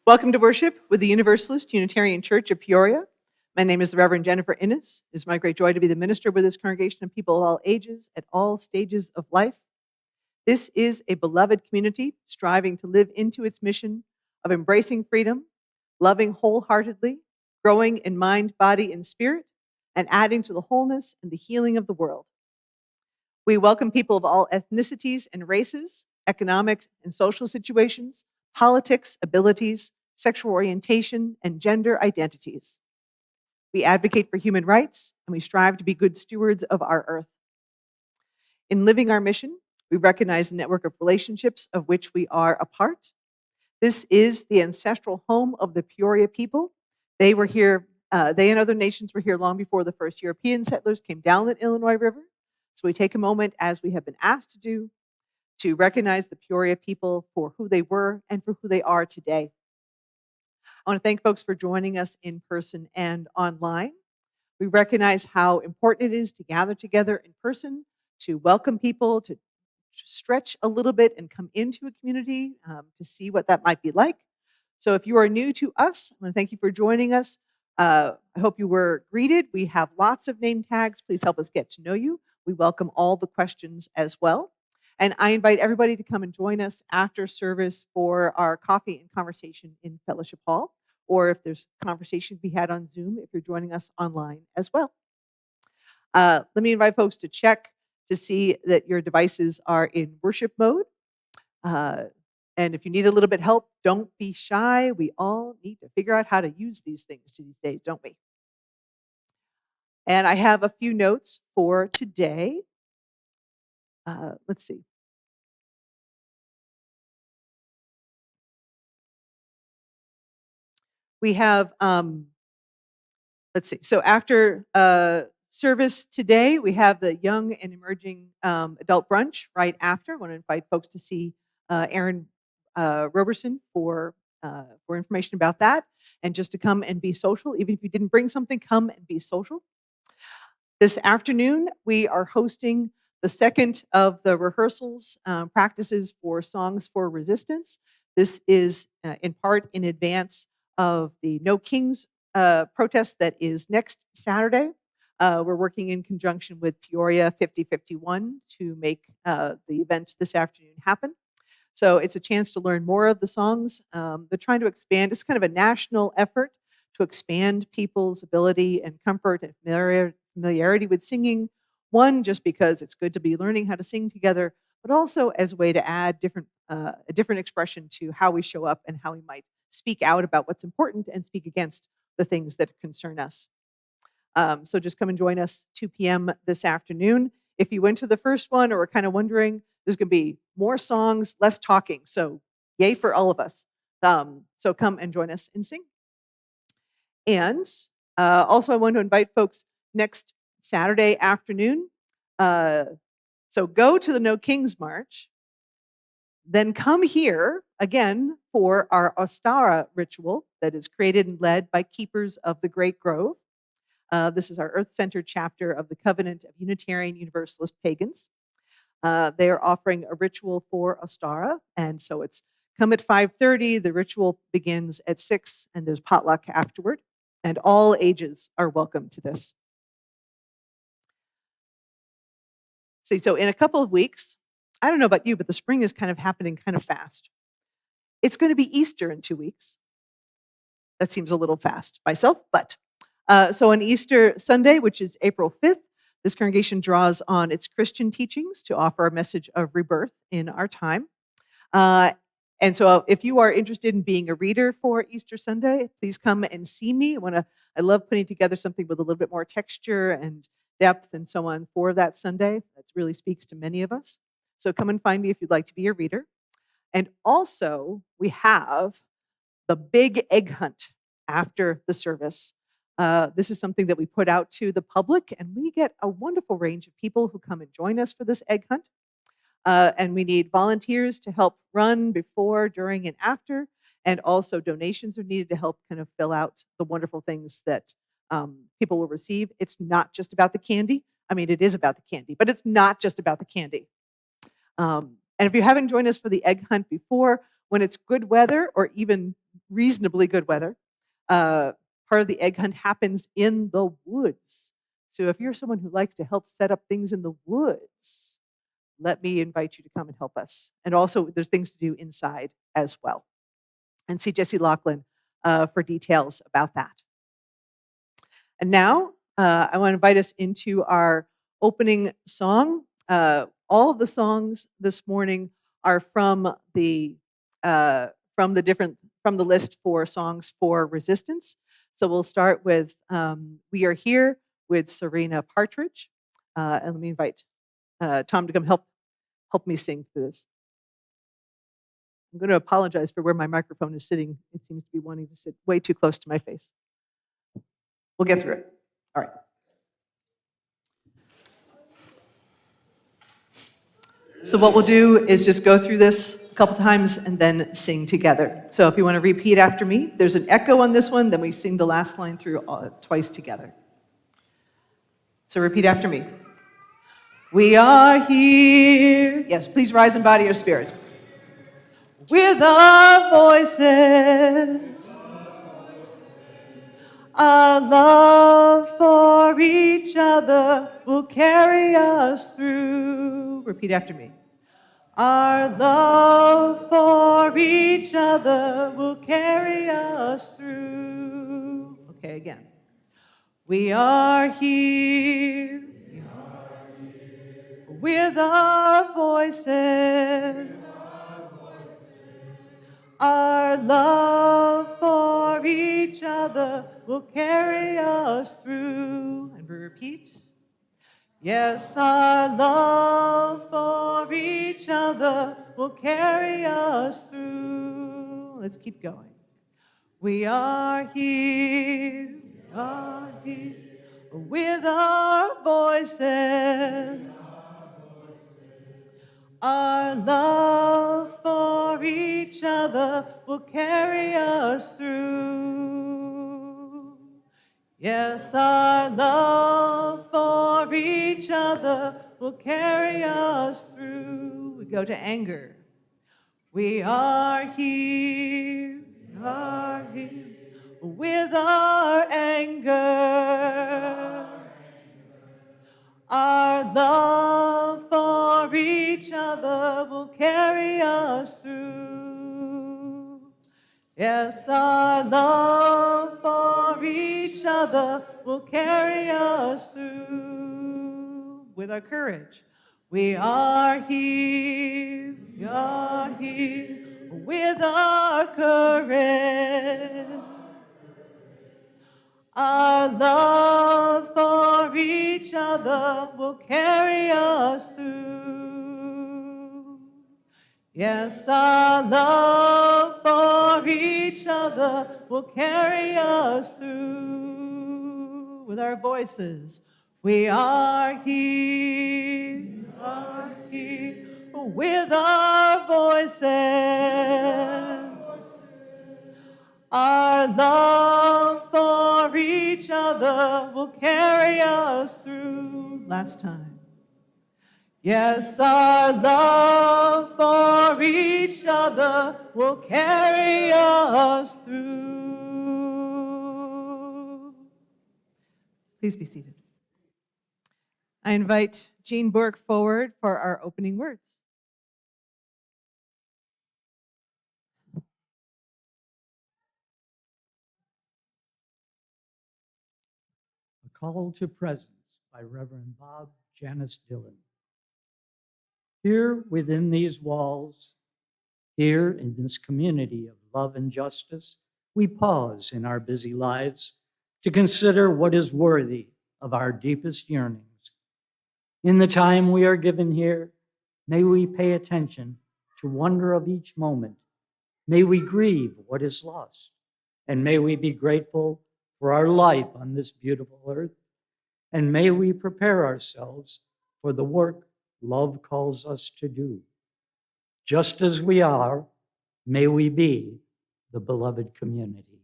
Welcome to worship with the Universalist Unitarian Church of Peoria. My name is the Reverend Jennifer Innis. It is my great joy to be the minister with this congregation of people of all ages at all stages of life. This is a beloved community striving to live into its mission of embracing freedom, loving wholeheartedly, growing in mind, body, and spirit, and adding to the wholeness and the healing of the world. We welcome people of all ethnicities and races, economic and social situations, politics, abilities, sexual orientation, and gender identities. We advocate for human rights, and we strive to be good stewards of our earth. In living our mission, we recognize the network of relationships of which we are a part. This is the ancestral home of the Peoria people. They were here, they and other nations were here long before the first European settlers came down the Illinois River. So we take a moment, as we have been asked to do, to recognize the Peoria people for who they were and for who they are today. I want to thank folks for joining us in person and online. We recognize how important it is to gather together in person, to welcome people, to stretch a little bit and come into a community to see what that might be like. So if you are new to us, I want to thank you for joining us. I hope you were greeted. We have lots of name tags. Please help us get to know you. We welcome all the questions as well. And I invite everybody to come and join us after service for our coffee and conversation in Fellowship Hall, or if there's conversation to be had on Zoom, if you're joining us online as well. Let me invite folks to check to see that your devices are in worship mode. And if you need a little bit of help, don't be shy. We all need to figure out how to use these things these days, don't we? And I have a few notes for today. Let's see. We have, let's see. So after service today, we have the Young and Emerging Adult Brunch right after. I want to invite folks to see Aaron Roberson for information about that, and just to come and be social. Even if you didn't bring something, come and be social. This afternoon, we are hosting the second of the rehearsals, practices for Songs for Resistance. This is in part in advance of the No Kings protest that is next Saturday. We're working in conjunction with Peoria 5051 to make the event this afternoon happen. So it's a chance to learn more of the songs. They're trying to expand. It's kind of a national effort to expand people's ability and comfort and familiarity with singing. One, just because it's good to be learning how to sing together, but also as a way to add a different expression to how we show up and how we might speak out about what's important and speak against the things that concern us. So just come and join us 2 p.m. this afternoon. If you went to the first one or are kind of wondering, there's going to be more songs, less talking. So yay for all of us. So come and join us and sing. And also I want to invite folks next Saturday afternoon. So go to the No Kings March, then come here again for our Ostara ritual that is created and led by Keepers of the Great Grove. This is our Earth Center chapter of the Covenant of Unitarian Universalist Pagans. They are offering a ritual for Ostara, and so it's come at 5:30. The ritual begins at 6, and there's potluck afterward, and all ages are welcome to this. So in a couple of weeks, I don't know about you, but the spring is kind of happening kind of fast. It's going to be Easter in 2 weeks. That seems a little fast myself, but so on Easter Sunday, which is April 5th, this congregation draws on its Christian teachings to offer a message of rebirth in our time. And so if you are interested in being a reader for Easter Sunday, please come and see me. I love putting together something with a little bit more texture and depth and so on for that Sunday. That really speaks to many of us. So come and find me if you'd like to be a reader. And also, we have the big egg hunt after the service. This is something that we put out to the public, and we get a wonderful range of people who come and join us for this egg hunt. And we need volunteers to help run before, during, and after. And also donations are needed to help kind of fill out the wonderful things that people will receive. It's not just about the candy. I mean, it is about the candy, but it's not just about the candy. And if you haven't joined us for the egg hunt before, when it's good weather or even reasonably good weather. Part of the egg hunt happens in the woods. So if you're someone who likes to help set up things in the woods, let me invite you to come and help us. And also, there's things to do inside as well. And see Jesse Laughlin for details about that. And now I want to invite us into our opening song. All of the songs this morning are from the list for songs for resistance. So we'll start with "We Are Here" with Serena Partridge, and let me invite Tom to come help me sing through this. I'm going to apologize for where my microphone is sitting. It seems to be wanting to sit way too close to my face. We'll get through it. All right. So what we'll do is just go through this a couple times and then sing together. So if you want to repeat after me, there's an echo on this one, then we sing the last line through twice together. So repeat after me. We are here. Yes, please rise in body or spirit. With our voices, our love for each other will carry us through. Repeat after me. Our love for each other will carry us through. Okay, again. We are here, with our voices. Our love for each other will carry us through. And we repeat. Yes, our love for each other will carry us through. Let's keep going. We are here, with our voices. Our love for each other will carry us through. Yes, our love for each other will carry us through. We go to anger. We are here, with our anger. Our love for each other will carry us through. Yes, our love for each other will carry us through. With our courage, we are here, with our courage. Our love for each other will carry us through. Yes, our love for each other will carry us through. With our voices, we are here, with our voices. Our love for each other will carry us through. Last time. Yes, our love for each other will carry us through. Please be seated. I invite Jean Burke forward for our opening words. A Call to Presence by Reverend Bob Janice Dillon. Here within these walls, here in this community of love and justice, we pause in our busy lives to consider what is worthy of our deepest yearnings. In the time we are given here, may we pay attention to wonder of each moment. May we grieve what is lost, and may we be grateful for our life on this beautiful earth, and may we prepare ourselves for the work love calls us to do. Just as we are, may we be the beloved community.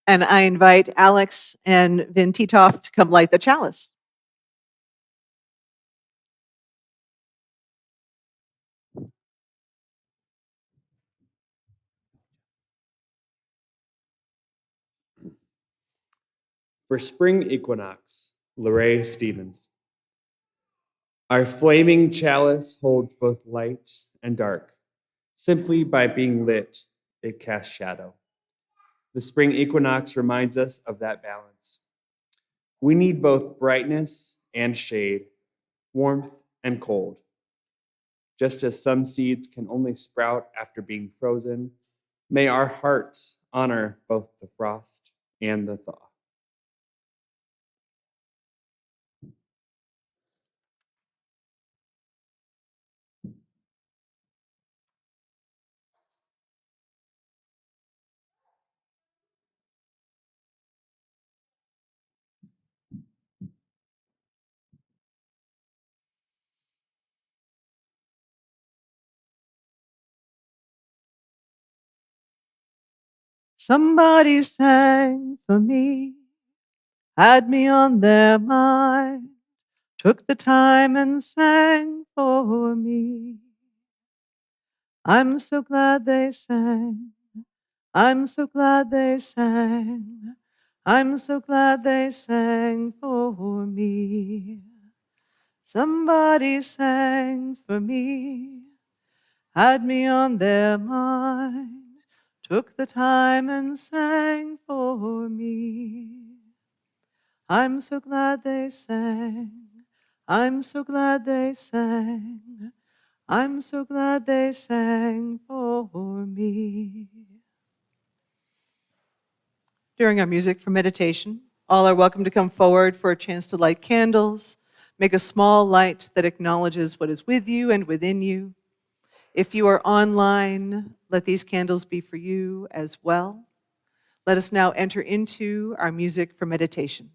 And I invite Alex and Vin Titoff to come light the chalice. For spring equinox, Lorraine Stevens. Our flaming chalice holds both light and dark. Simply by being lit, it casts shadow. The spring equinox reminds us of that balance. We need both brightness and shade, warmth and cold. Just as some seeds can only sprout after being frozen, may our hearts honor both the frost and the thaw. Somebody sang for me, had me on their mind, took the time and sang for me. I'm so glad they sang. I'm so glad they sang. I'm so glad they sang for me. Somebody sang for me, had me on their mind, took the time and sang for me. I'm so glad they sang. I'm so glad they sang. I'm so glad they sang for me. During our music for meditation, all are welcome to come forward for a chance to light candles, make a small light that acknowledges what is with you and within you. If you are online, let these candles be for you as well. Let us now enter into our music for meditation.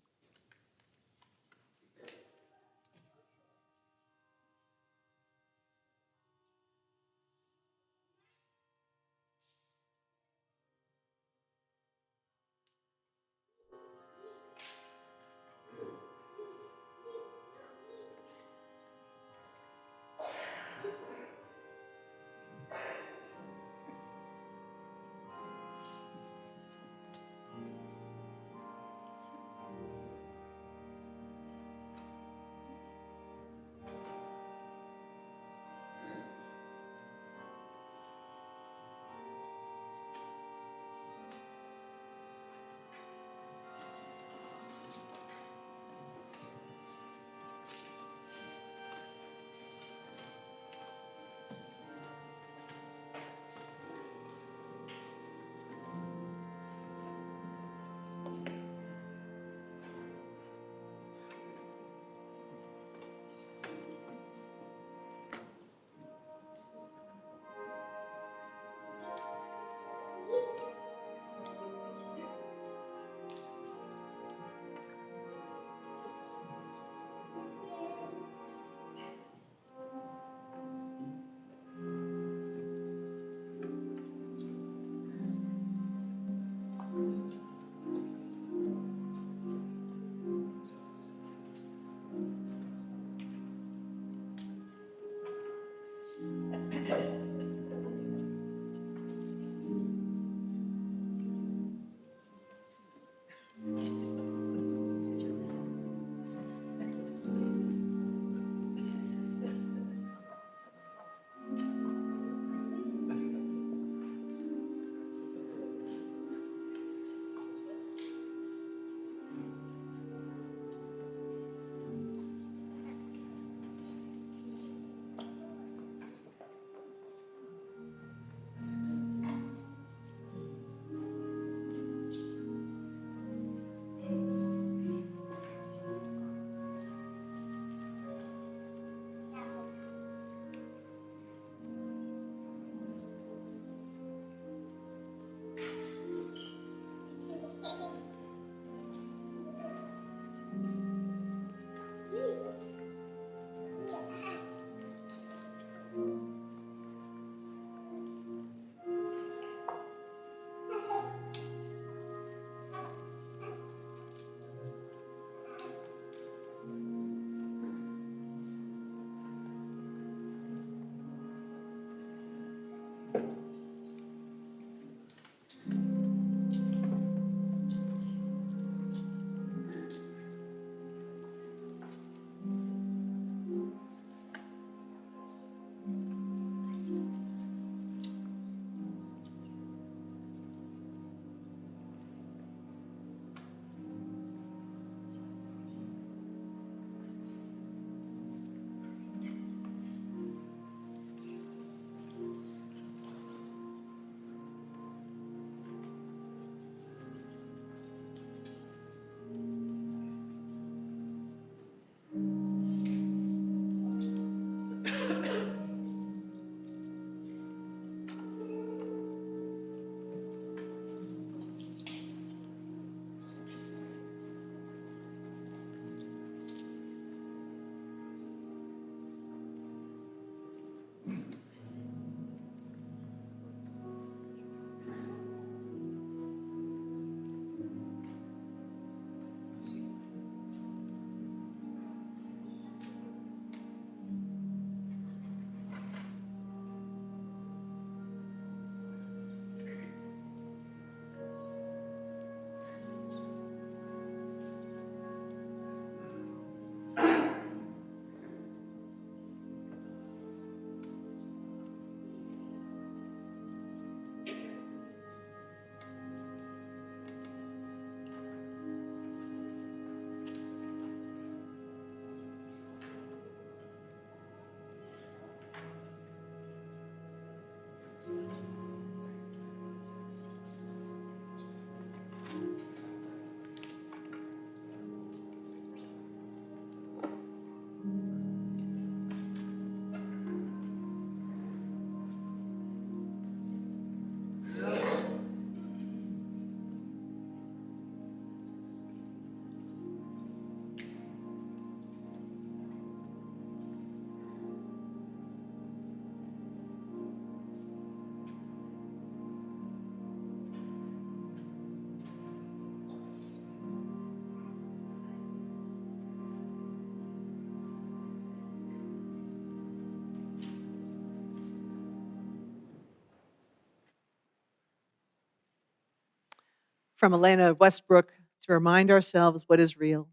from Elena Westbrook to remind ourselves what is real.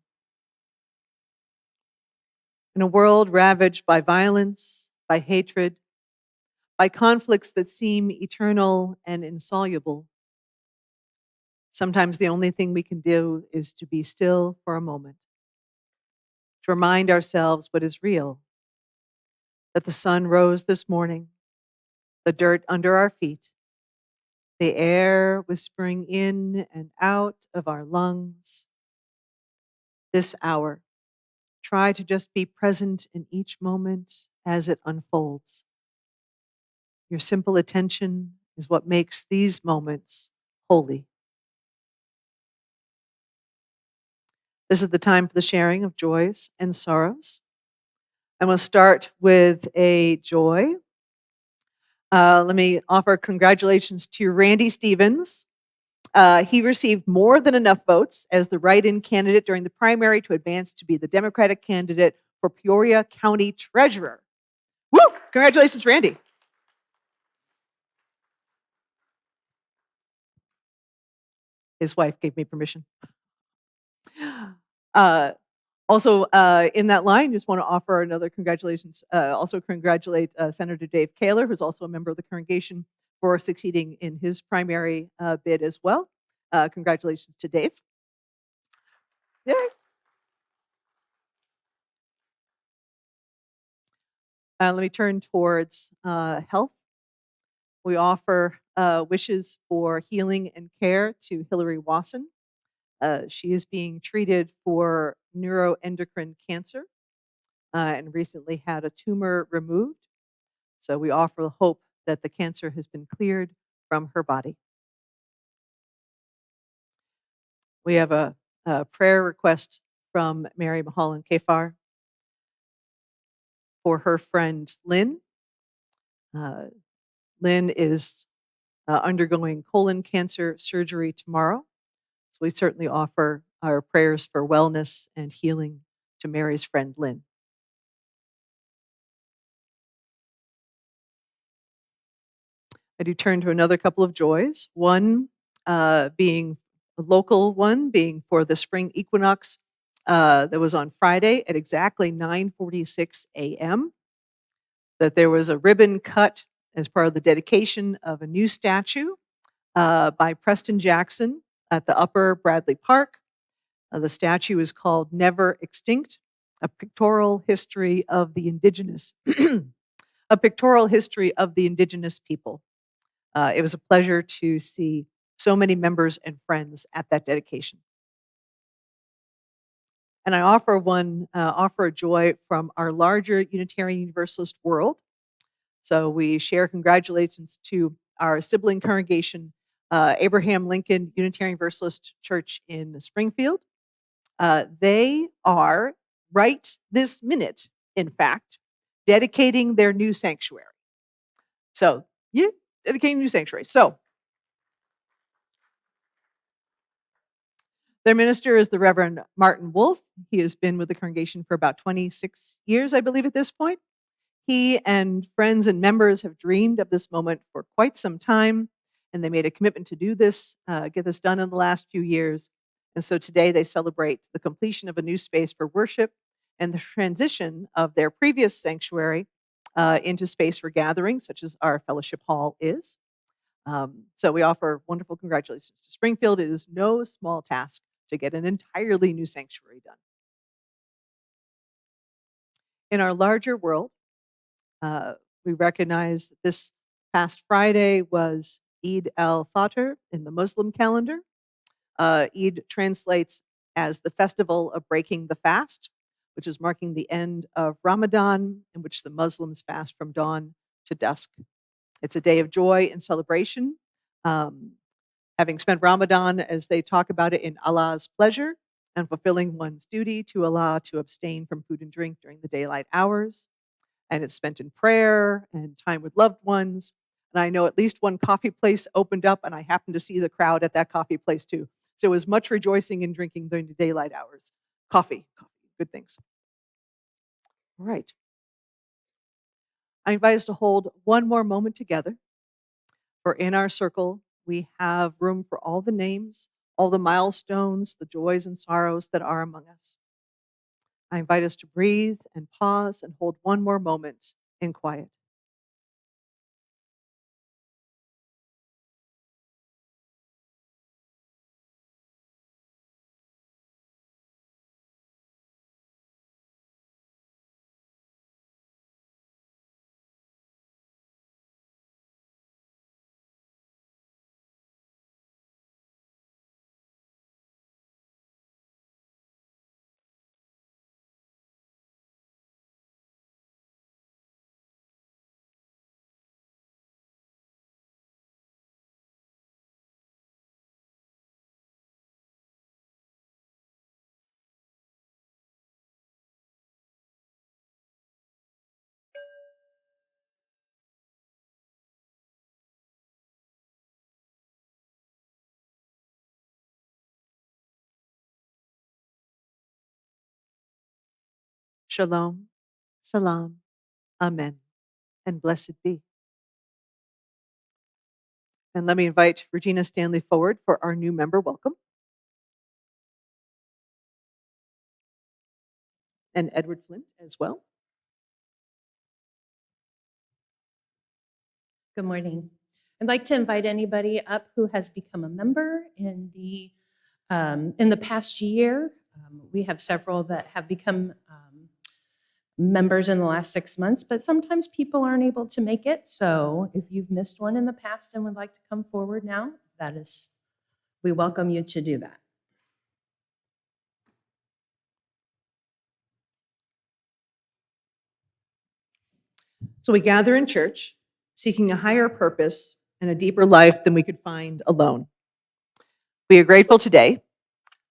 In a world ravaged by violence, by hatred, by conflicts that seem eternal and insoluble, sometimes the only thing we can do is to be still for a moment, to remind ourselves what is real, that the sun rose this morning, the dirt under our feet, the air whispering in and out of our lungs. This hour, try to just be present in each moment as it unfolds. Your simple attention is what makes these moments holy. This is the time for the sharing of joys and sorrows. And we'll start with a joy. Let me offer congratulations to Randy Stevens. He received more than enough votes as the write-in candidate during the primary to advance to be the Democratic candidate for Peoria County Treasurer. Woo! Congratulations, Randy. His wife gave me permission. In that line, just want to offer another congratulations. Also congratulate Senator Dave Kaler, who's also a member of the congregation, for succeeding in his primary bid as well. Congratulations to Dave. Yay. Let me turn towards health. We offer wishes for healing and care to Hillary Wasson. She is being treated for neuroendocrine cancer and recently had a tumor removed. So we offer hope that the cancer has been cleared from her body. We have a prayer request from Mary Mahalan Kafar for her friend Lynn. Lynn is undergoing colon cancer surgery tomorrow. So we certainly offer our prayers for wellness and healing to Mary's friend Lynn. I do turn to another couple of joys. One being a local one, being for the spring equinox that was on Friday at exactly 9:46 a.m. That there was a ribbon cut as part of the dedication of a new statue by Preston Jackson at the Upper Bradley Park. The statue is called Never Extinct, a pictorial history of the indigenous, a pictorial history of the indigenous people. It was a pleasure to see so many members and friends at that dedication. And I offer a joy from our larger Unitarian Universalist world. So we share congratulations to our sibling congregation, Abraham Lincoln Unitarian Universalist Church in Springfield. They are right this minute, in fact, dedicating their new sanctuary. So, yeah, dedicating a new sanctuary. So, their minister is the Reverend Martin Wolf. He has been with the congregation for about 26 years, I believe, at this point. He and friends and members have dreamed of this moment for quite some time, and they made a commitment to do this, get this done in the last few years. And so today they celebrate the completion of a new space for worship and the transition of their previous sanctuary into space for gathering, such as our fellowship hall is. So we offer wonderful congratulations to Springfield. It is no small task to get an entirely new sanctuary done. In our larger world, we recognize that this past Friday was Eid al-Fitr in the Muslim calendar. Eid translates as the festival of breaking the fast, which is marking the end of Ramadan, in which the Muslims fast from dawn to dusk. It's a day of joy and celebration. Having spent Ramadan, as they talk about it, in Allah's pleasure and fulfilling one's duty to Allah to abstain from food and drink during the daylight hours. And it's spent in prayer and time with loved ones. And I know at least one coffee place opened up, and I happened to see the crowd at that coffee place too. So it was much rejoicing and drinking during the daylight hours. Coffee, good things. All right. I invite us to hold one more moment together. For in our circle, we have room for all the names, all the milestones, the joys and sorrows that are among us. I invite us to breathe and pause and hold one more moment in quiet. Shalom, salam, amen, and blessed be. And let me invite Regina Stanley forward for our new member welcome. And Edward Flint as well. Good morning. I'd like to invite anybody up who has become a member in the past year. We have several that have become members in the last 6 months, but sometimes people aren't able to make it. So if you've missed one in the past and would like to come forward now, we welcome you to do that. So we gather in church, seeking a higher purpose and a deeper life than we could find alone. We are grateful today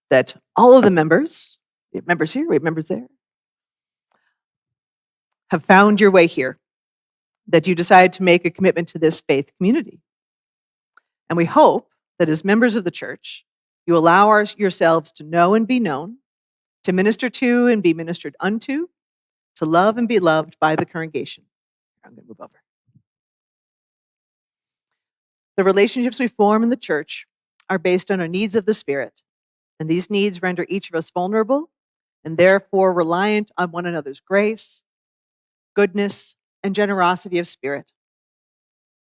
that all of the members, we have members here, we have members there, have found your way here, that you decided to make a commitment to this faith community. And we hope that as members of the church, you allow yourselves to know and be known, to minister to and be ministered unto, to love and be loved by the congregation. I'm going to move over. The relationships we form in the church are based on our needs of the Spirit, and these needs render each of us vulnerable and therefore reliant on one another's grace, goodness, and generosity of spirit.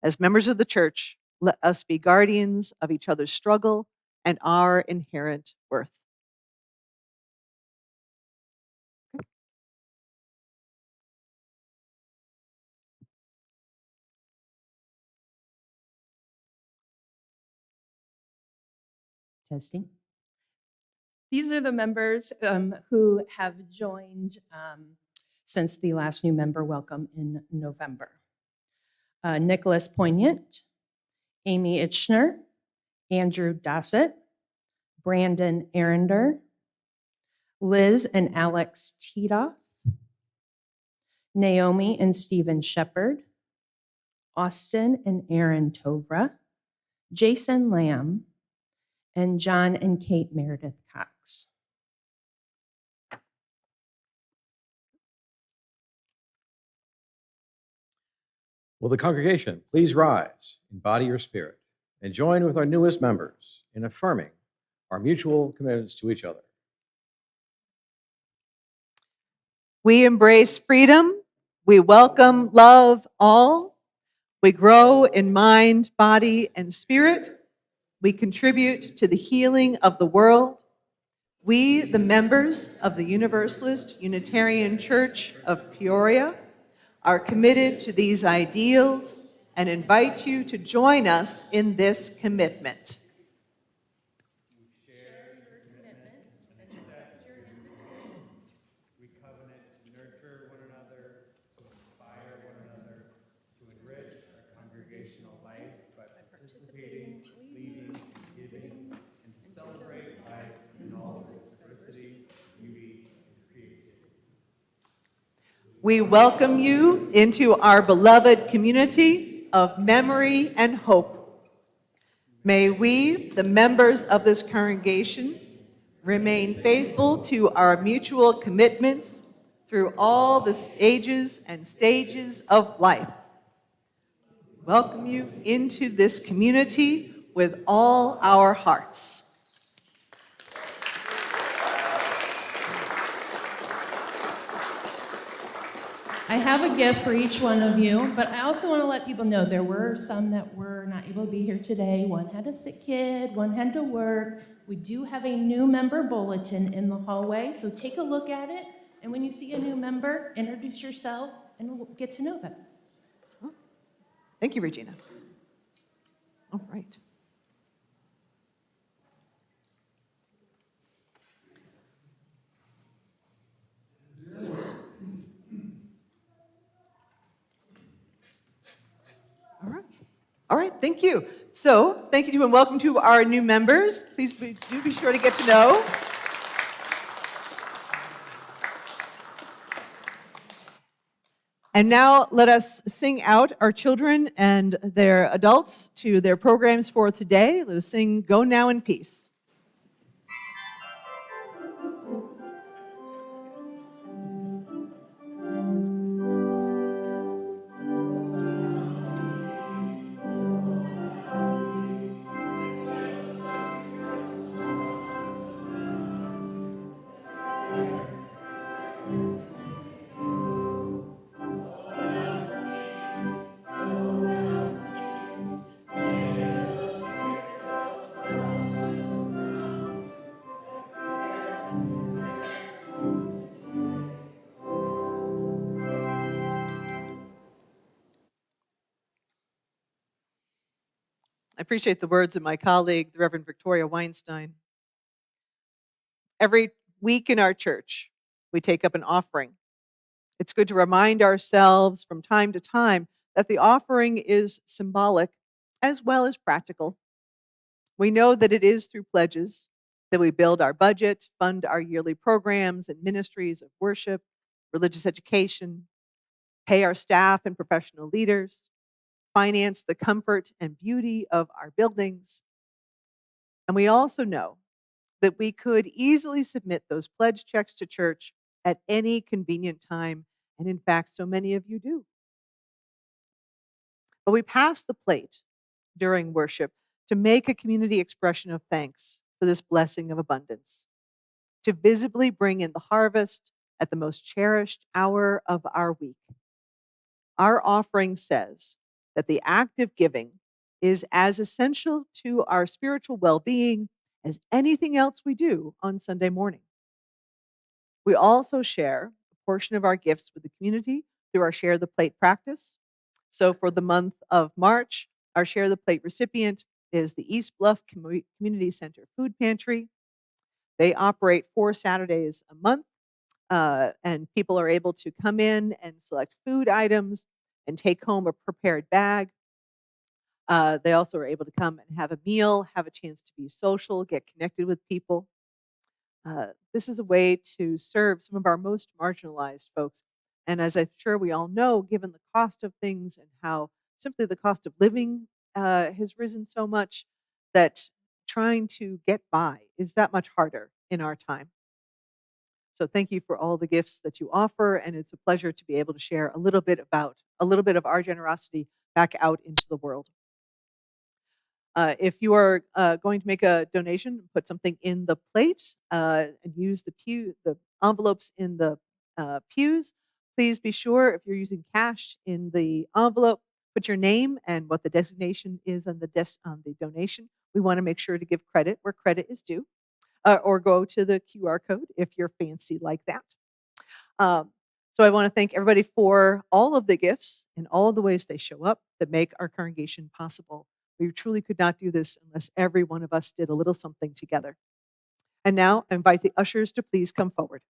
As members of the church, let us be guardians of each other's struggle and our inherent worth. Testing. These are the members who have joined since the last new member welcome in November. Nicholas Poignant, Amy Itchner, Andrew Dossett, Brandon Arender, Liz and Alex Titoff, Naomi and Stephen Shepard, Austin and Aaron Tovra, Jason Lamb, and John and Kate Meredith Cox. Will the congregation please rise, embody your spirit, and join with our newest members in affirming our mutual commitments to each other. We embrace freedom. We welcome love all. We grow in mind, body, and spirit. We contribute to the healing of the world. We, the members of the Universalist Unitarian Church of Peoria, are committed to these ideals and invite you to join us in this commitment. We share your commitment and accept your invitation. We covenant to nurture one another, to inspire one another, to enrich our congregational life by participating, leading, and giving, and to celebrate life in all its diversity, beauty, and creativity. We welcome you into our beloved community of memory and hope. May we, the members of this congregation, remain faithful to our mutual commitments through all the ages and stages of life. Welcome you into this community with all our hearts. I have a gift for each one of you, but I also want to let people know there were some that were not able to be here today. One had a sick kid, one had to work. We do have a new member bulletin in the hallway, so take a look at it. And when you see a new member, introduce yourself and we'll get to know them. Thank you, Regina. All right. All right. All right, thank you. So, thank you and welcome to our new members. Please do be sure to get to know. And now let us sing out our children and their adults to their programs for today. Let us sing Go Now in Peace. I appreciate the words of my colleague, the Reverend Victoria Weinstein. Every week in our church, we take up an offering. It's good to remind ourselves from time to time that the offering is symbolic as well as practical. We know that it is through pledges that we build our budget, fund our yearly programs and ministries of worship, religious education, pay our staff and professional leaders, finance the comfort and beauty of our buildings. And we also know that we could easily submit those pledge checks to church at any convenient time. And in fact, so many of you do. But we pass the plate during worship to make a community expression of thanks for this blessing of abundance, to visibly bring in the harvest at the most cherished hour of our week. Our offering says that the act of giving is as essential to our spiritual well being as anything else we do on Sunday morning. We also share a portion of our gifts with the community through our Share the Plate practice. So for the month of March, our Share the Plate recipient is the East Bluff Community Center Food Pantry. They operate 4 Saturdays a month, and people are able to come in and select food items and take home a prepared bag. They also are able to come and have a meal, have a chance to be social, get connected with people. This is a way to serve some of our most marginalized folks. And as I'm sure we all know, given the cost of things and how simply the cost of living has risen so much, that trying to get by is that much harder in our time. So thank you for all the gifts that you offer, and it's a pleasure to be able to share a little bit of our generosity back out into the world. If you are going to make a donation, put something in the plate and use the envelopes in the pews. Please be sure if you're using cash in the envelope, put your name and what the designation is on the donation. We want to make sure to give credit where credit is due, or go to the QR code if you're fancy like that. So I want to thank everybody for all of the gifts and all of the ways they show up that make our congregation possible. We truly could not do this unless every one of us did a little something together. And now I invite the ushers to please come forward.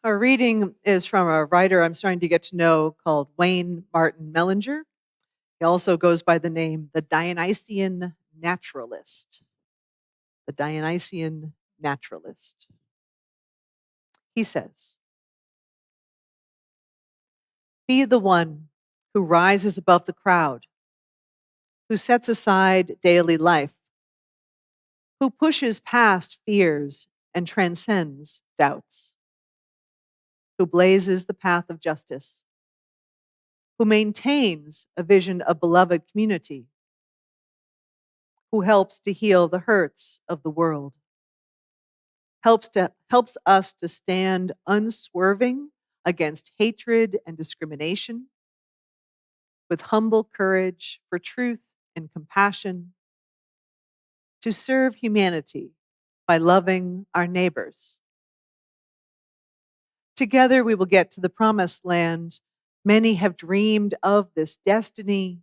Our reading is from a writer I'm starting to get to know called Wayne Martin Mellinger. He also goes by the name the Dionysian Naturalist. The Dionysian Naturalist. He says, "Be the one who rises above the crowd, who sets aside daily life, who pushes past fears and transcends doubts, who blazes the path of justice, who maintains a vision of beloved community, who helps to heal the hurts of the world, helps us to stand unswerving against hatred and discrimination, with humble courage for truth and compassion, to serve humanity by loving our neighbors. Together we will get to the promised land. Many have dreamed of this destiny.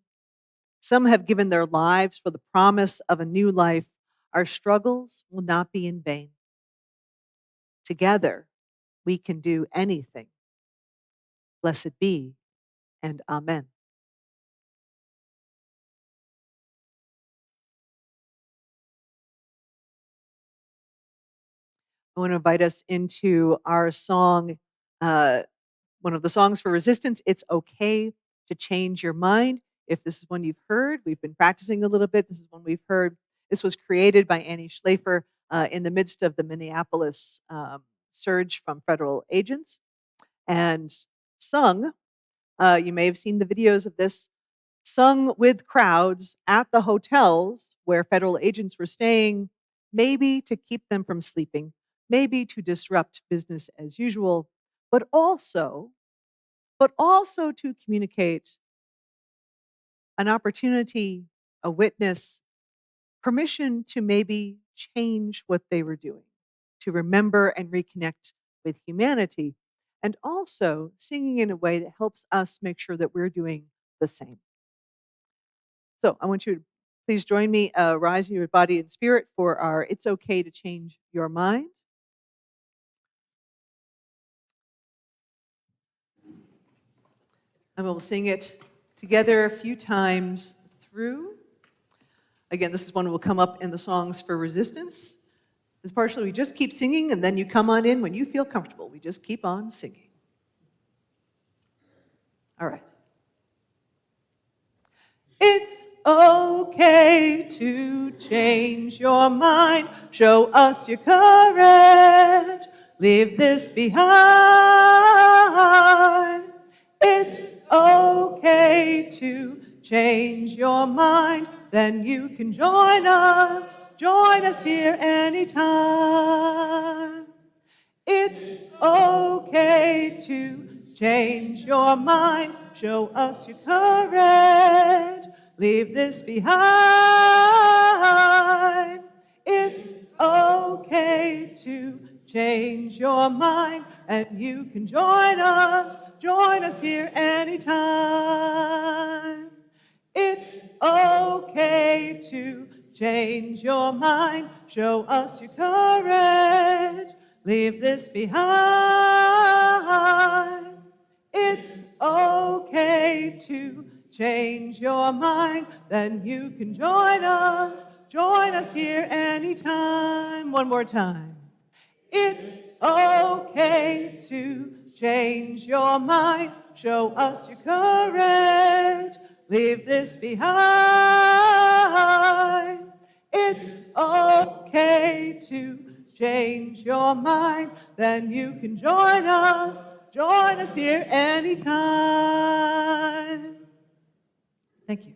Some have given their lives for the promise of a new life. Our struggles will not be in vain. Together, we can do anything. Blessed be, and amen." I want to invite us into our song, one of the songs for resistance. It's okay to change your mind. If this is one you've heard, we've been practicing a little bit. This is one we've heard. This was created by Annie Schlafer in the midst of the Minneapolis surge from federal agents and sung. You may have seen the videos of this, sung with crowds at the hotels where federal agents were staying, maybe to keep them from sleeping, maybe to disrupt business as usual, but also to communicate an opportunity, a witness, permission to maybe change what they were doing, to remember and reconnect with humanity, and also singing in a way that helps us make sure that we're doing the same. So I want you to please join me, rise in your body and spirit for our It's Okay to Change Your Mind. And we'll sing it together a few times through. Again, this is one that will come up in the songs for resistance. This partially, we just keep singing, and then you come on in when you feel comfortable. We just keep on singing. All right. It's okay to change your mind. Show us your courage. Leave this behind. It's okay to change your mind. Then you can join us. Join us here anytime. It's okay to change your mind. Show us your courage. Leave this behind. It's okay to change your mind, and you can join us. Join us here anytime. It's okay to change your mind. Show us your courage. Leave this behind. It's okay to change your mind. Then you can join us. Join us here anytime. One more time. It's okay to change your mind. Show us your courage. Leave this behind. It's okay to change your mind. Then you can join us. Join us here anytime. Thank you.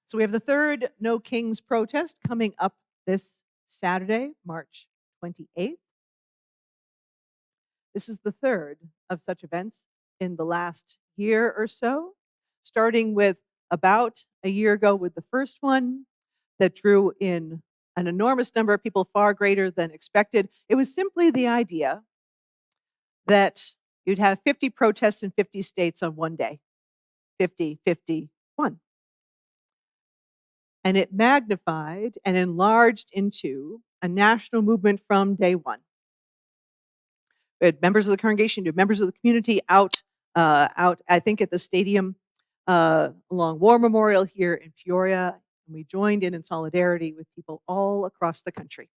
So we have the third No Kings protest coming up this Saturday, March 28th. This is the third of such events in the last year or so, starting with about a year ago with the first one that drew in an enormous number of people, far greater than expected. It was simply the idea that you'd have 50 protests in 50 states on one day. 50, 51. And it magnified and enlarged into a national movement from day one. We had members of the congregation, we had members of the community out, I think, at the stadium along War Memorial here in Peoria. And we joined in solidarity with people all across the country.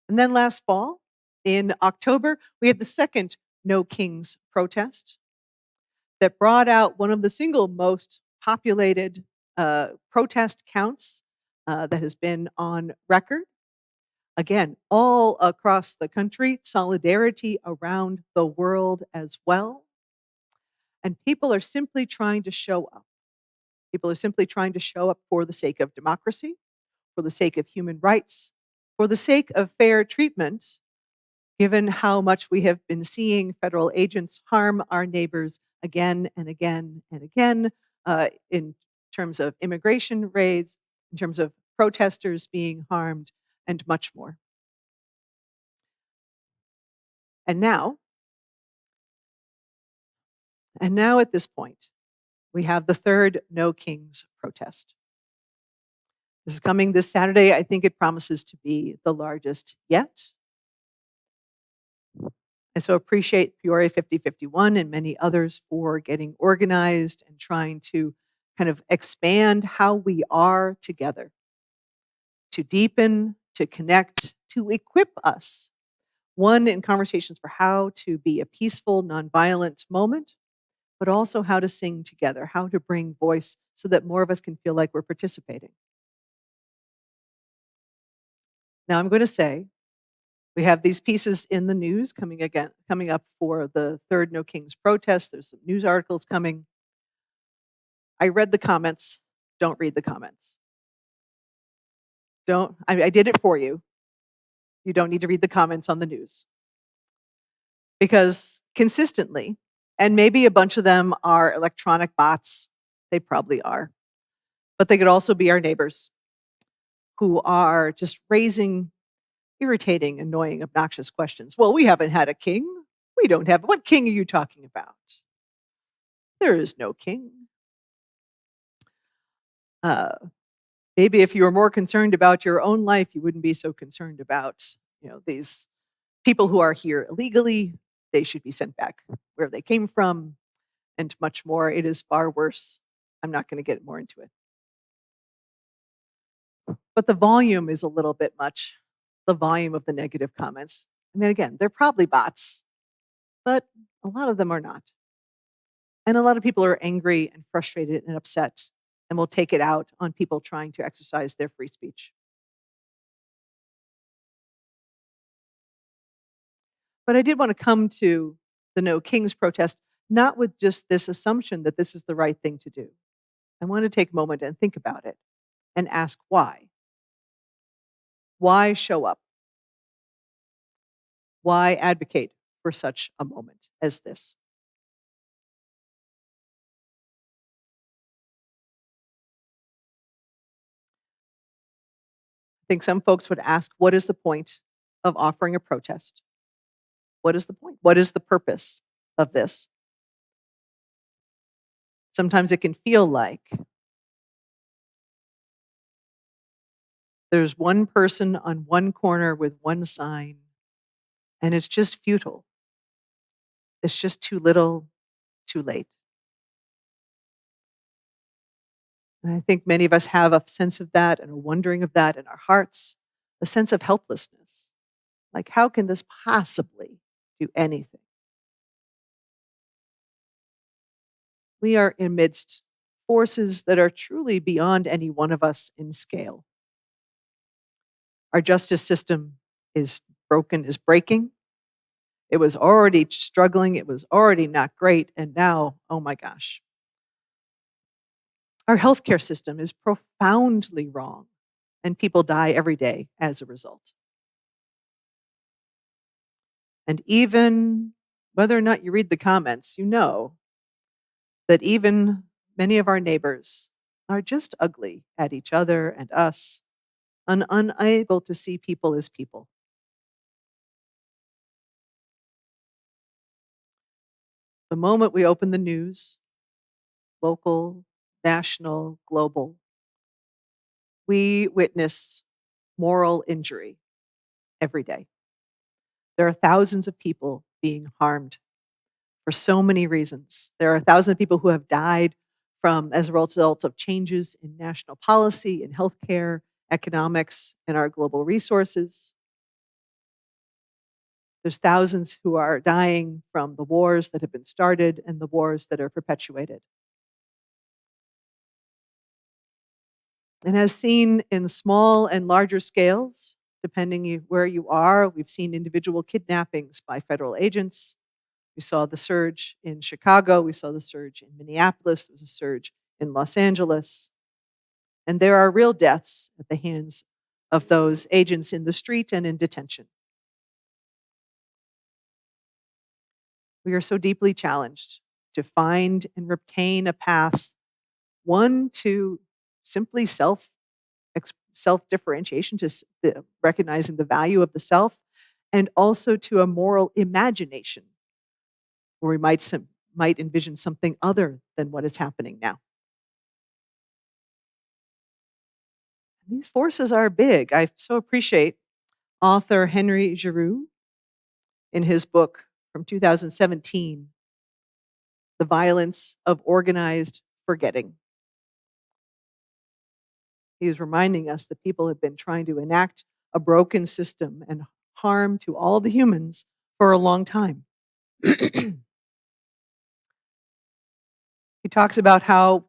And then last fall, in October, we had the second No Kings protest that brought out one of the single most populated protest counts that has been on record. Again, all across the country, solidarity around the world as well. And people are simply trying to show up. People are simply trying to show up for the sake of democracy, for the sake of human rights, for the sake of fair treatment, given how much we have been seeing federal agents harm our neighbors again and again and again in terms of immigration raids, in terms of protesters being harmed, and much more. And now at this point, we have the third No Kings protest. This is coming this Saturday. I think it promises to be the largest yet. I so appreciate Peoria 5051 and many others for getting organized and trying to kind of expand how we are together, to deepen, to connect, to equip us. One, in conversations for how to be a peaceful, nonviolent moment, but also how to sing together, how to bring voice so that more of us can feel like we're participating. Now, I'm going to say we have these pieces in the news coming up for the third No Kings protest. There's some news articles coming. I read the comments. Don't read the comments. I did it for you. You don't need to read the comments on the news. Because consistently, and maybe a bunch of them are electronic bots, they probably are, but they could also be our neighbors who are just raising irritating, annoying, obnoxious questions. Well, we haven't had a king. We don't have. What king are you talking about? There is no king. Maybe if you were more concerned about your own life, you wouldn't be so concerned about, these people who are here illegally. They should be sent back where they came from, and much more. It is far worse. I'm not going to get more into it. But the volume is a little bit much. The volume of the negative comments. I mean, again, they're probably bots, but a lot of them are not. And a lot of people are angry and frustrated and upset and will take it out on people trying to exercise their free speech. But I did want to come to the No Kings protest, not with just this assumption that this is the right thing to do. I want to take a moment and think about it and ask why. Why show up? Why advocate for such a moment as this? I think some folks would ask, what is the point of offering a protest? What is the point? What is the purpose of this? Sometimes it can feel like there's one person on one corner with one sign, and it's just futile. It's just too little, too late. And I think many of us have a sense of that and a wondering of that in our hearts, a sense of helplessness. Like, how can this possibly do anything? We are amidst forces that are truly beyond any one of us in scale. Our justice system is broken, is breaking. It was already struggling. It was already not great. And now, oh my gosh. Our healthcare system is profoundly wrong, and people die every day as a result. And even whether or not you read the comments, you know that even many of our neighbors are just ugly at each other and us, and unable to see people as people. The moment we open the news, local, national, global, we witness moral injury every day. There are thousands of people being harmed for so many reasons. There are thousands of people who have died as a result of changes in national policy, in healthcare, economics, and our global resources. There's thousands who are dying from the wars that have been started and the wars that are perpetuated. And as seen in small and larger scales, depending where you are, we've seen individual kidnappings by federal agents. We saw the surge in Chicago. We saw the surge in Minneapolis. There was a surge in Los Angeles. And there are real deaths at the hands of those agents in the street and in detention. We are so deeply challenged to find and retain a path, one, to simply self-differentiation, to recognizing the value of the self, and also to a moral imagination where we might envision something other than what is happening now. These forces are big. I so appreciate author Henry Giroux in his book from 2017, The Violence of Organized Forgetting. He is reminding us that people have been trying to enact a broken system and harm to all the humans for a long time. He talks about how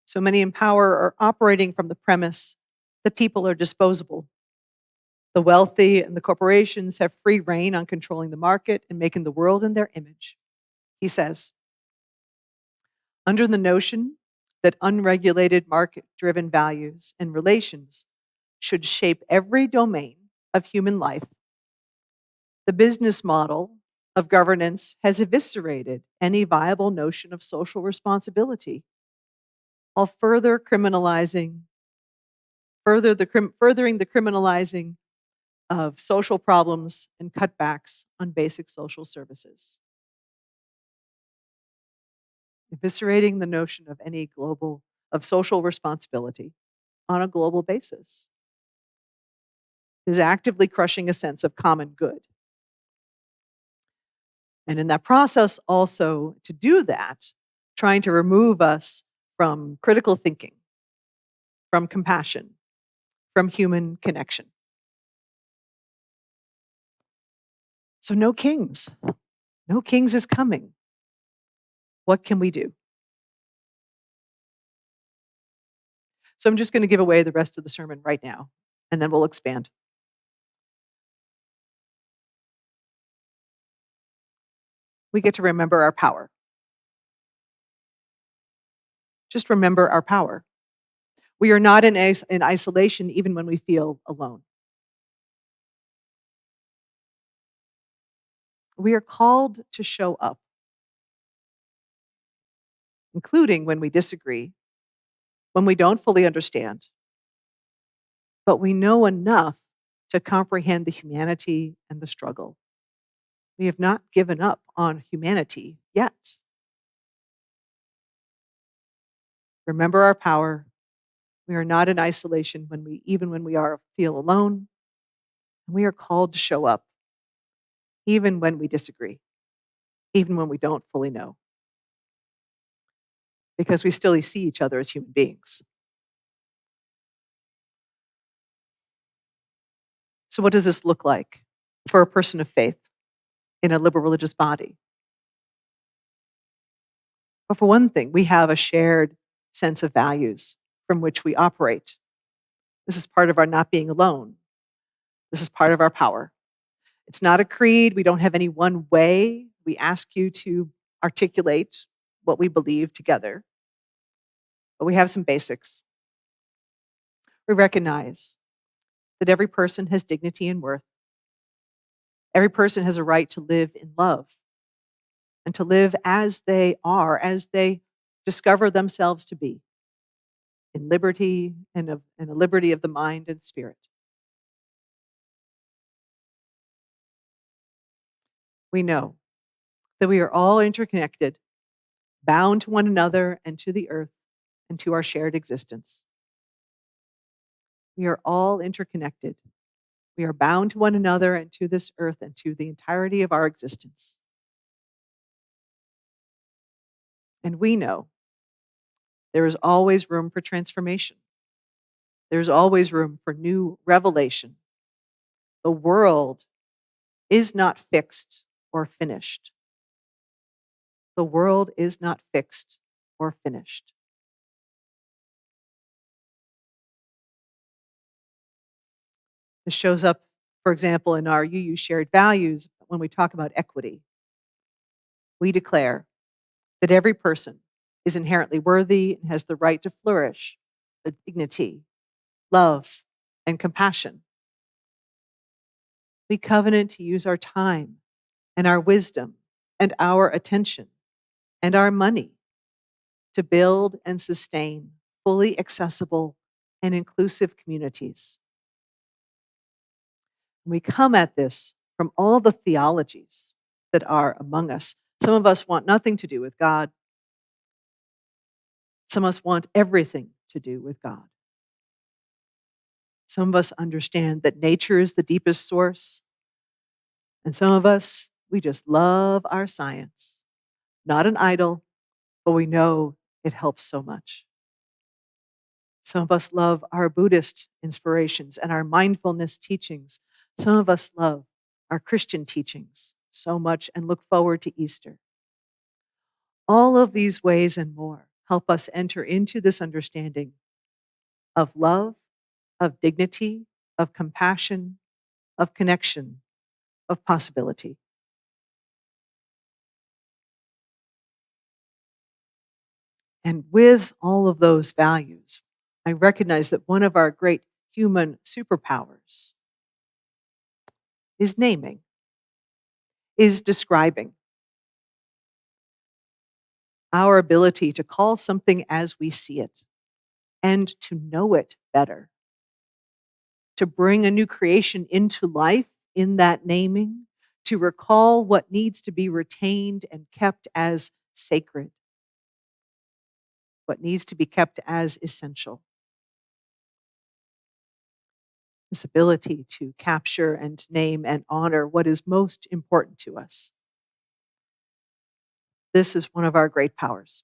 so many in power are operating from the premise that people are disposable. The wealthy and the corporations have free rein on controlling the market and making the world in their image. He says, under the notion that unregulated market-driven values and relations should shape every domain of human life, the business model of governance has eviscerated any viable notion of social responsibility, while furthering the criminalizing of social problems and cutbacks on basic social services. Eviscerating the notion of of social responsibility on a global basis is actively crushing a sense of common good. And in that process, also to do that, trying to remove us from critical thinking, from compassion, from human connection. So no kings. No kings is coming. What can we do? So I'm just going to give away the rest of the sermon right now, and then we'll expand. We get to remember our power. Just remember our power. We are not in isolation even when we feel alone. We are called to show up, including when we disagree, when we don't fully understand, but we know enough to comprehend the humanity and the struggle. We have not given up on humanity yet. Remember our power. We are not in isolation even when we feel alone. We are called to show up, even when we disagree, even when we don't fully know, because we still see each other as human beings. So what does this look like for a person of faith in a liberal religious body? Well, for one thing, we have a shared sense of values from which we operate. This is part of our not being alone. This is part of our power. It's not a creed. We don't have any one way. We ask you to articulate what we believe together. But we have some basics. We recognize that every person has dignity and worth. Every person has a right to live in love and to live as they are, as they discover themselves to be, in liberty and a liberty of the mind and spirit. We know that we are all interconnected, bound to one another and to the earth and to our shared existence. We are all interconnected. We are bound to one another and to this earth and to the entirety of our existence. And we know there is always room for transformation. There's always room for new revelation. The world is not fixed or finished. The world is not fixed or finished. This shows up, for example, in our UU shared values when we talk about equity. We declare that every person is inherently worthy and has the right to flourish with dignity, love, and compassion. We covenant to use our time and our wisdom and our attention and our money to build and sustain fully accessible and inclusive communities. We come at this from all the theologies that are among us. Some of us want nothing to do with God. Some of us want everything to do with God. Some of us understand that nature is the deepest source. And some of us, we just love our science. Not an idol, but we know it helps so much. Some of us love our Buddhist inspirations and our mindfulness teachings. Some of us love our Christian teachings so much and look forward to Easter. All of these ways and more help us enter into this understanding of love, of dignity, of compassion, of connection, of possibility. And with all of those values, I recognize that one of our great human superpowers is naming, is describing. Our ability to call something as we see it and to know it better, to bring a new creation into life in that naming, to recall what needs to be retained and kept as sacred, what needs to be kept as essential. This ability to capture and name and honor what is most important to us. This is one of our great powers.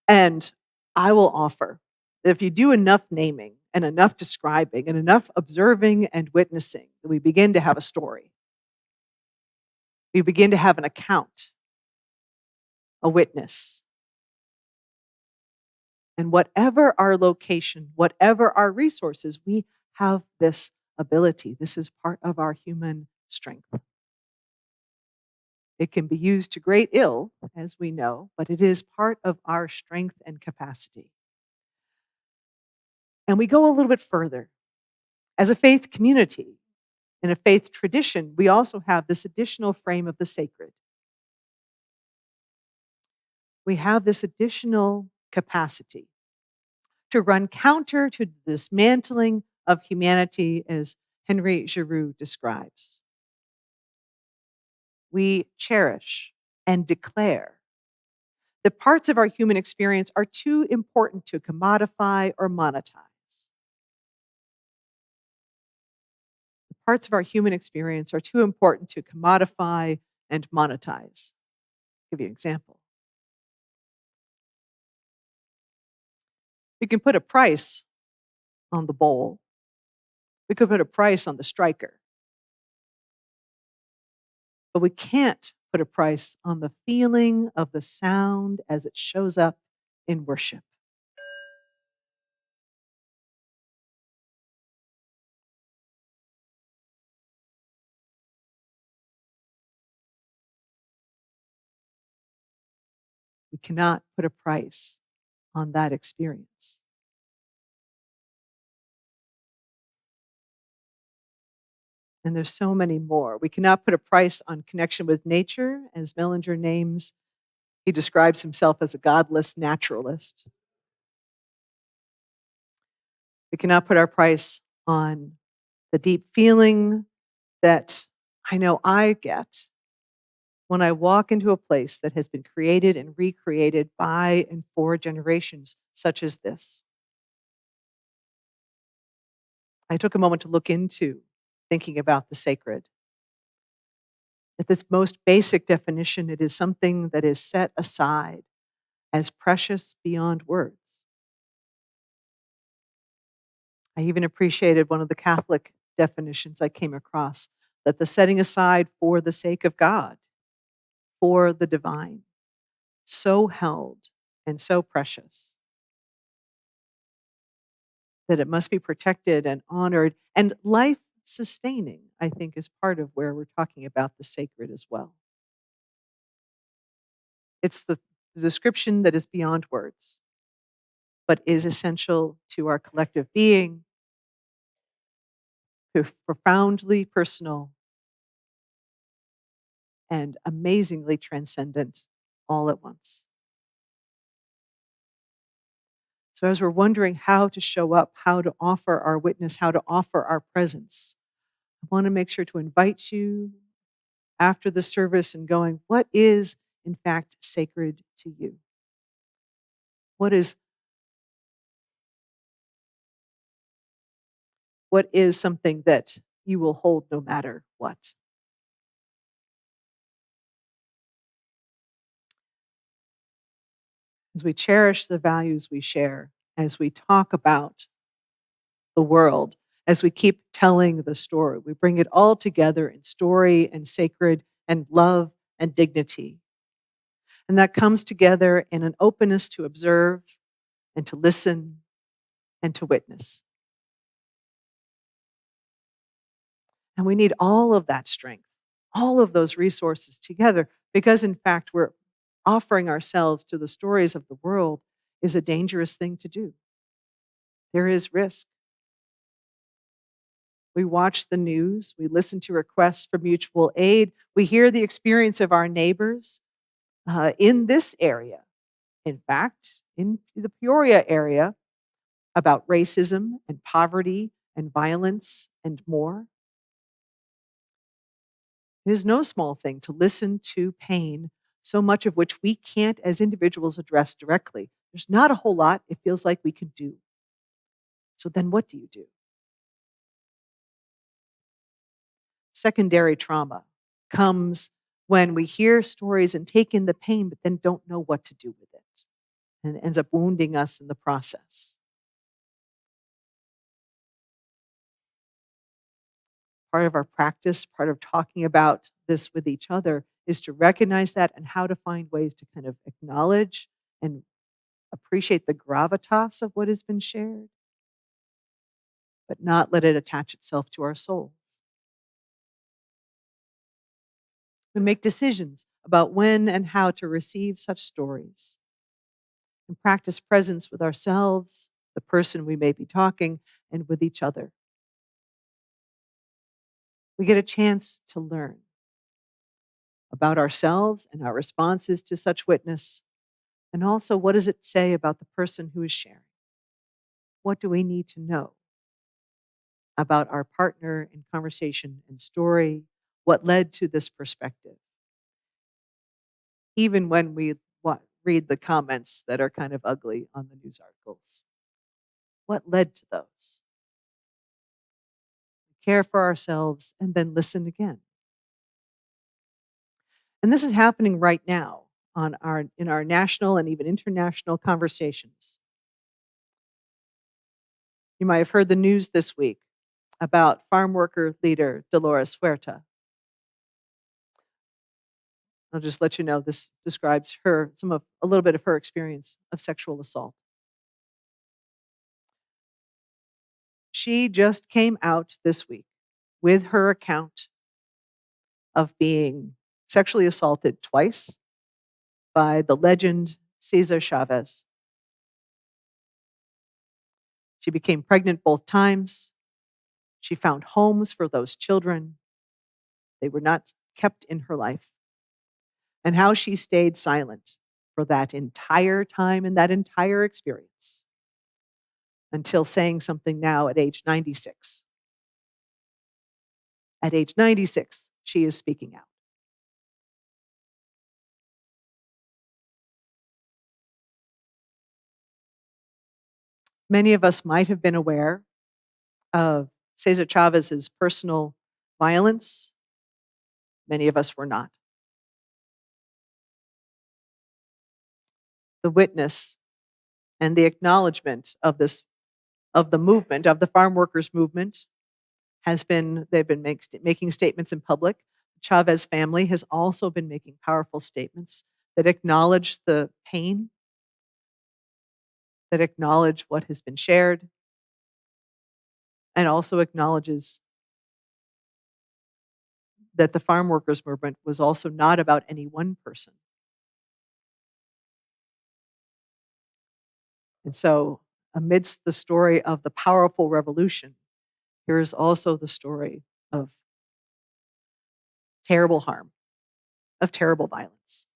And I will offer that if you do enough naming and enough describing and enough observing and witnessing, that we begin to have a story. We begin to have an account, a witness. And whatever our location, whatever our resources, we have this ability. This is part of our human strength. It can be used to great ill, as we know, but it is part of our strength and capacity. And we go a little bit further. As a faith community, in a faith tradition, we also have this additional frame of the sacred. We have this additional capacity to run counter to the dismantling of humanity, as Henry Giroux describes. We cherish and declare that parts of our human experience are too important to commodify or monetize. The parts of our human experience are too important to commodify and monetize. I'll give you an example. We can put a price on the bowl. We could put a price on the striker. But we can't put a price on the feeling of the sound as it shows up in worship. We cannot put a price on that experience. And there's so many more. We cannot put a price on connection with nature, as Mellinger names. He describes himself as a godless naturalist. We cannot put our price on the deep feeling that I know I get when I walk into a place that has been created and recreated by and for generations such as this. I took a moment to look into thinking about the sacred. At this most basic definition, it is something that is set aside as precious beyond words. I even appreciated one of the Catholic definitions I came across, that the setting aside for the sake of God, for the divine, so held and so precious that it must be protected and honored and life sustaining, I think, is part of where we're talking about the sacred as well. It's the description that is beyond words, but is essential to our collective being, profoundly personal, and amazingly transcendent all at once. So, as we're wondering how to show up, how to offer our witness, how to offer our presence, I want to make sure to invite you after the service and going, what is in fact sacred to you? What is something that you will hold no matter what? As we cherish the values we share, as we talk about the world, as we keep telling the story, we bring it all together in story and sacred and love and dignity. And that comes together in an openness to observe and to listen and to witness. And we need all of that strength, all of those resources together, because in fact, we're offering ourselves to the stories of the world is a dangerous thing to do. There is risk. We watch the news, we listen to requests for mutual aid, we hear the experience of our neighbors in this area. In fact, in the Peoria area, about racism and poverty and violence and more. It is no small thing to listen to pain, so much of which we can't as individuals address directly. There's not a whole lot it feels like we can do. So then what do you do? Secondary trauma comes when we hear stories and take in the pain, but then don't know what to do with it, and it ends up wounding us in the process. Part of our practice, part of talking about this with each other, is to recognize that and how to find ways to kind of acknowledge and appreciate the gravitas of what has been shared, but not let it attach itself to our souls. We make decisions about when and how to receive such stories and practice presence with ourselves, the person we may be talking, and with each other. We get a chance to learn about ourselves and our responses to such witness, and also what does it say about the person who is sharing? What do we need to know about our partner in conversation and story? What led to this perspective? Even when we read the comments that are kind of ugly on the news articles. What led to those? Care for ourselves and then listen again. And this is happening right now in our national and even international conversations. You might have heard the news this week about farm worker leader Dolores Huerta. I'll just let you know this describes a little bit of her experience of sexual assault. She just came out this week with her account of being sexually assaulted twice by the legend Cesar Chavez. She became pregnant both times. She found homes for those children. They were not kept in her life. And how she stayed silent for that entire time and that entire experience until saying something now at age 96. At age 96, she is speaking out. Many of us might have been aware of Cesar Chavez's personal violence. Many of us were not. The witness and the acknowledgement of this, of the movement, of the farm workers movement, has been, they've been making statements in public. The Chavez family has also been making powerful statements that acknowledge the pain, that acknowledge what has been shared, and also acknowledges that the farm workers movement was also not about any one person. And so, amidst the story of the powerful revolution, here is also the story of terrible harm, of terrible violence.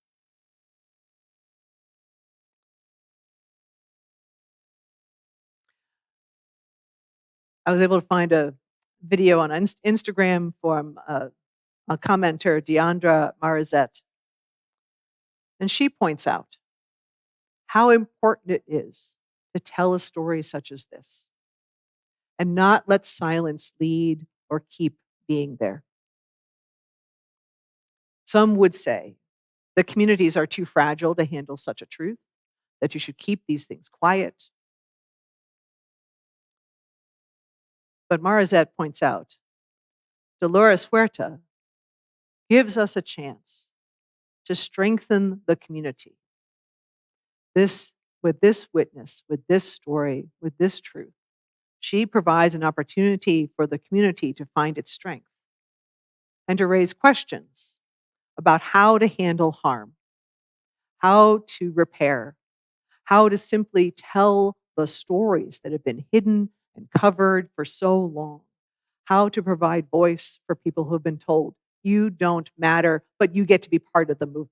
I was able to find a video on Instagram from a commenter, Deandra Marizette, and she points out how important it is to tell a story such as this and not let silence lead or keep being there. Some would say the communities are too fragile to handle such a truth, that you should keep these things quiet. But Marizette points out, Dolores Huerta gives us a chance to strengthen the community. With this witness, with this story, with this truth, she provides an opportunity for the community to find its strength and to raise questions about how to handle harm, how to repair, how to simply tell the stories that have been hidden and covered for so long, how to provide voice for people who have been told, you don't matter, but you get to be part of the movement.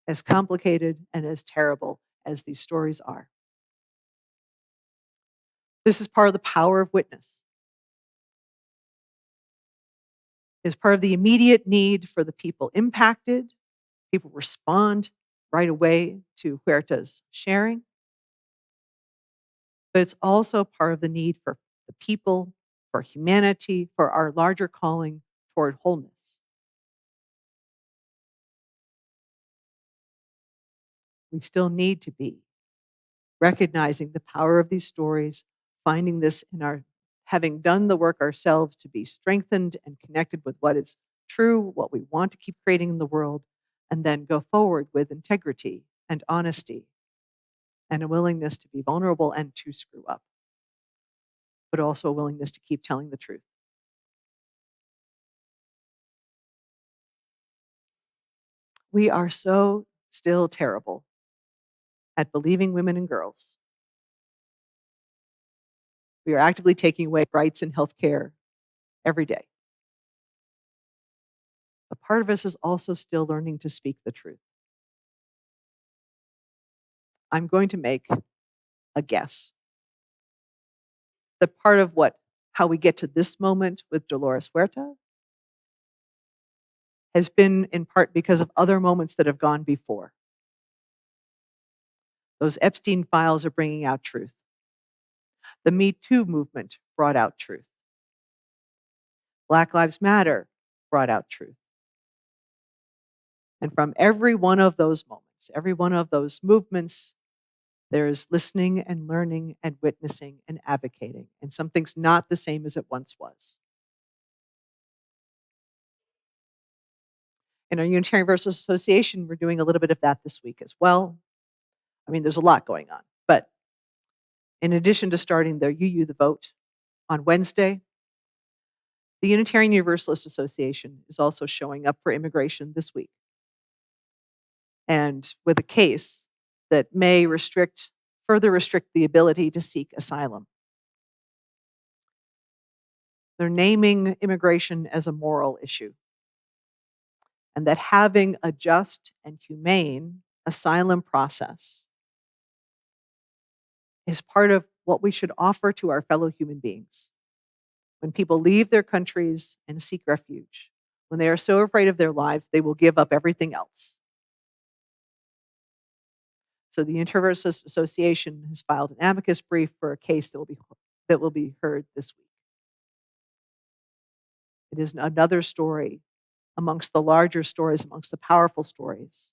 As complicated and as terrible as these stories are. This is part of the power of witness. It's part of the immediate need for the people impacted. People respond right away to Huerta's sharing. But it's also part of the need for the people, for humanity, for our larger calling toward wholeness. We still need to be recognizing the power of these stories, finding this in our, having done the work ourselves to be strengthened and connected with what is true, what we want to keep creating in the world, and then go forward with integrity and honesty and a willingness to be vulnerable and to screw up, but also a willingness to keep telling the truth. We are so still terrible at believing women and girls. We are actively taking away rights in healthcare every day. But part of us is also still learning to speak the truth. I'm going to make a guess. That part of how we get to this moment with Dolores Huerta has been in part because of other moments that have gone before. Those Epstein files are bringing out truth. The Me Too movement brought out truth. Black Lives Matter brought out truth. And from every one of those moments, every one of those movements, there's listening and learning and witnessing and advocating. And something's not the same as it once was. In our Unitarian Universalist Association, we're doing a little bit of that this week as well. I mean, there's a lot going on. But in addition to starting the UU the Vote on Wednesday, the Unitarian Universalist Association is also showing up for immigration this week. And with a case that may further restrict the ability to seek asylum. They're naming immigration as a moral issue. And that having a just and humane asylum process is part of what we should offer to our fellow human beings. When people leave their countries and seek refuge, when they are so afraid of their lives, they will give up everything else. So the Universalist Association has filed an amicus brief for a case that will be heard this week. It is another story amongst the larger stories, amongst the powerful stories,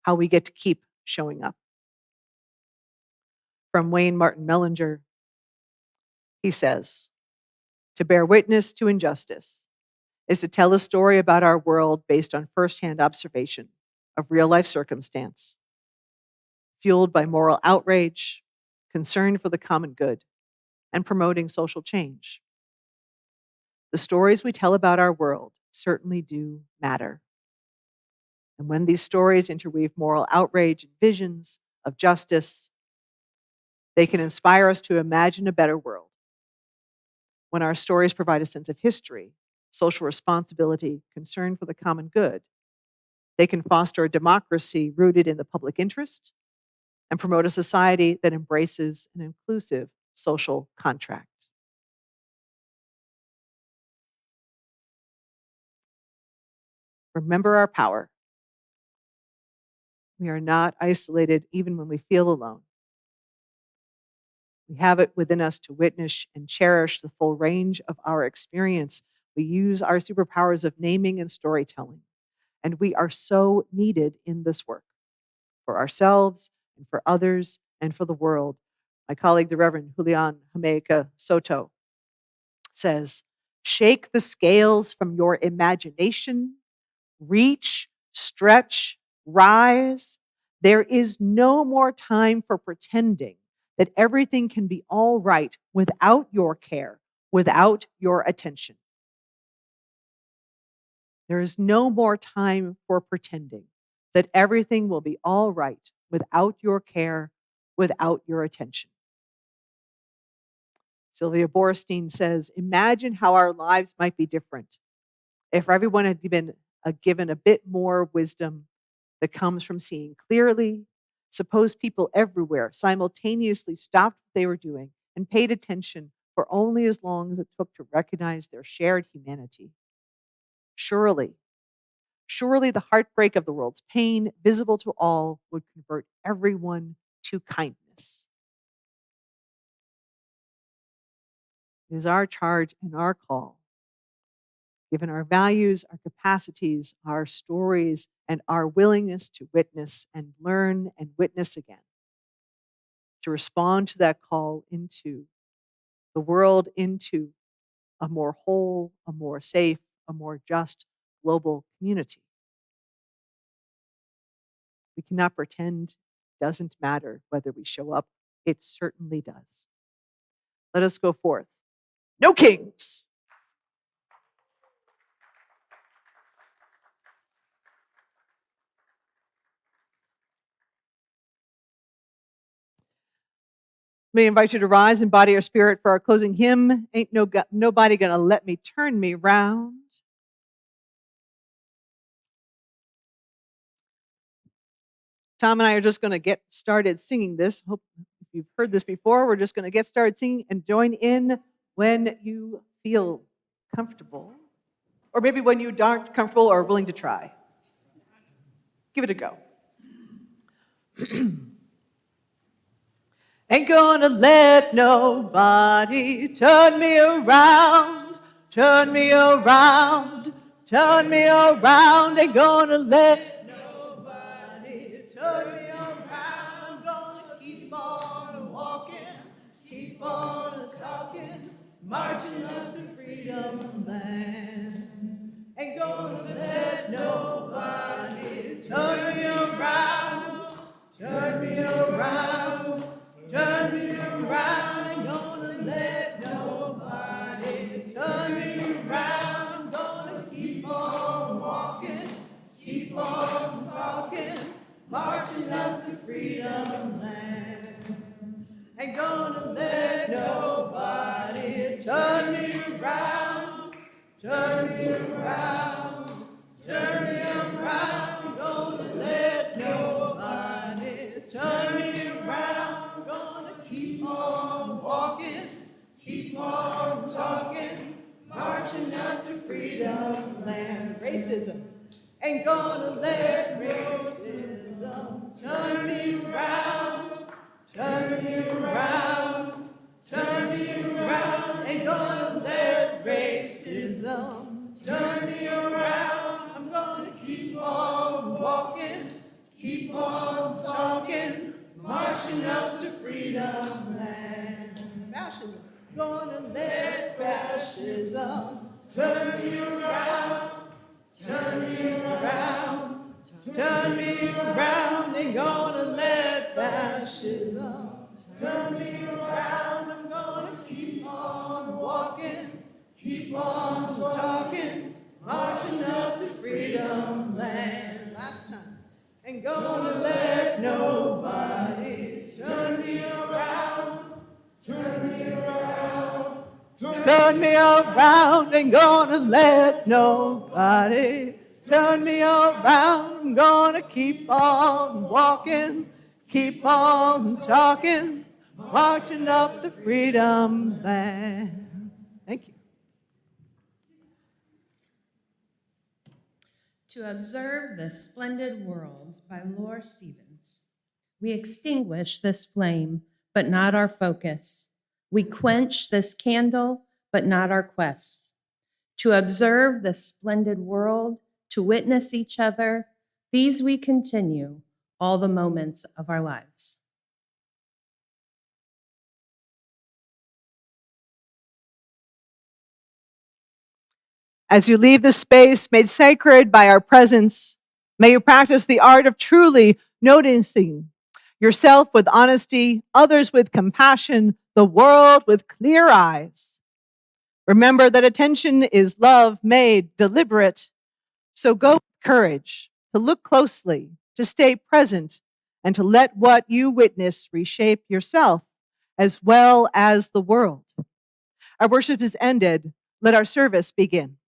how we get to keep showing up. From Wayne Martin Mellinger, he says, "To bear witness to injustice is to tell a story about our world based on firsthand observation of real-life circumstance, fueled by moral outrage, concern for the common good, and promoting social change. The stories we tell about our world certainly do matter. And when these stories interweave moral outrage and visions of justice, they can inspire us to imagine a better world. When our stories provide a sense of history, social responsibility, concern for the common good, they can foster a democracy rooted in the public interest and promote a society that embraces an inclusive social contract." Remember our power. We are not isolated even when we feel alone. We have it within us to witness and cherish the full range of our experience. We use our superpowers of naming and storytelling, and we are so needed in this work for ourselves and for others and for the world. My colleague, the Reverend Julian Jamaica Soto, says, "Shake the scales from your imagination, reach, stretch, rise. There is no more time for pretending that everything can be all right without your care, without your attention. There is no more time for pretending that everything will be all right without your care, without your attention." Sylvia Boorstein says, "Imagine how our lives might be different if everyone had been given a bit more wisdom that comes from seeing clearly. Suppose people everywhere simultaneously stopped what they were doing and paid attention for only as long as it took to recognize their shared humanity. Surely the heartbreak of the world's pain, visible to all, would convert everyone to kindness." It is our charge and our call, given our values, our capacities, our stories, and our willingness to witness and learn and witness again, to respond to that call into the world, into a more whole, a more safe, a more just global community. We cannot pretend it doesn't matter whether we show up. It certainly does. Let us go forth. No kings. May I invite you to rise in body or spirit for our closing hymn, "Ain't Nobody Gonna Let Me Turn Me Round." Tom and I are just going to get started singing this. Hope if you've heard this before, we're just going to get started singing and join in when you feel comfortable, or maybe when you aren't comfortable or willing to try. Give it a go. Ain't gonna let nobody turn me around, turn me around, turn me around. Ain't gonna let nobody turn me around. I'm gonna keep on walking, keep on talking, marching up to freedom land. Ain't gonna let nobody turn me around, turn me around, turn me around. Ain't gonna let nobody turn me around. I'm gonna keep on walking, keep on talking, marching up to freedom land. Ain't gonna let nobody turn me around, turn me around, turn me around. Gonna let nobody turn me around. Gonna keep on walking, keep on talking, marching up to freedom land. Racism ain't gonna let racism turn me around. marching up to freedom land. Fascism, gonna let fascism turn me around, turn me around, turn me around. Ain't gonna let fascism turn me around. I'm gonna keep on walking, keep on talking, marching up to freedom land. Last time. Ain't gonna let nobody turn me around, turn me around, turn me around. Ain't gonna let nobody turn me around. I'm gonna keep on walking, keep on talking, marching up the freedom land. Thank you. To Observe the Splendid World by Laura Stevens. We extinguish this flame, but not our focus. We quench this candle, but not our quests. To observe the splendid world, to witness each other, these we continue all the moments of our lives. As you leave this space made sacred by our presence, may you practice the art of truly noticing yourself with honesty, others with compassion, the world with clear eyes. Remember that attention is love made deliberate. So go with courage to look closely, to stay present, and to let what you witness reshape yourself as well as the world. Our worship is ended. Let our service begin.